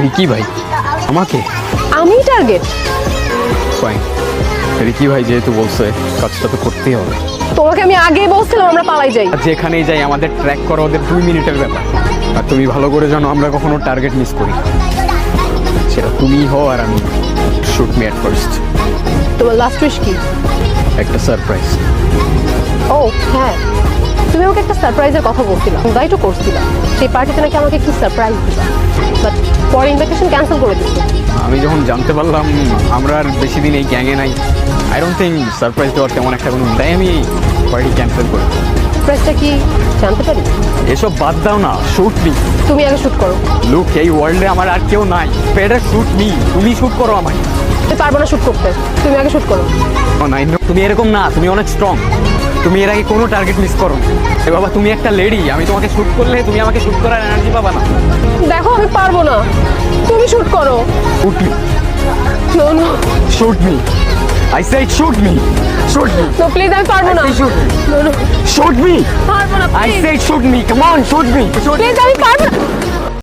Ricky ভাই আমাকে আমি টার্গেট? ফাইন, রিকি ভাই যেহেতু বলছে কাজটা তো করতেই হবে। তোমাকে আমি আগেই বলছিলাম আমরা পালাই যাই। আর যেখানেই যাই আমাদের ট্র্যাক করা ওদের 2 মিনিটের ব্যাপার। আর তুমি ভালো করে জানো আমরা কখনো টার্গেট মিস করি না। সেটা তুমি হও আর আমি। Shoot me at first. তোমার লাস্ট উইশ কি? একটা সারপ্রাইজ। ও হ্যাঁ, তুমি আমাকে একটা সারপ্রাইজের কথা বলছিলাম, ইনভাইটও করছিলাম। সেই পার্টিতে নাকি আমাকে কি সারপ্রাইজ দিবা, বাট পরে ইনভাইটেশন ক্যান্সেল করে দিচ্ছি। আমি যখন জানতে পারলাম আমরা আর বেশি দিন এই গ্যাংয়ে নাই, আই ডোন্ট থিঙ্ক সারপ্রাইজ দেওয়ার তেমন একটা কোনো, তাই আমি পার্টি ক্যান্সেল করি। সারপ্রাইজটা কি জানতে পারি? এসব বাদ দাও না, শুট মি। তুমি আগে শুট করো। লুক, এই ওয়ার্ল্ডে আমার আর কেউ নাই, বেটার শুট মি। তুমি শুট করো আমায়। তুমি পারবো না শুট করতে, তুমি আগে শুট করো। নাই, তুমি এরকম না, তুমি অনেক স্ট্রং। তুমি এর আগে কোনো টার্গেট মিস করো। এ বাবা, তুমি একটা লেডি, আমি তোমাকে শুট করলে তুমি আমাকে শুট করার এনার্জি পাবা না। দেখো আমি পারবো না, তুমি শুট করো। Shoot me, no no shoot me, I said shoot me, shoot me, no please, আমি পারবো না। Shoot me, no no shoot me, পারবো না I please. Said shoot me, come on, shoot me, please আমি পারবো না।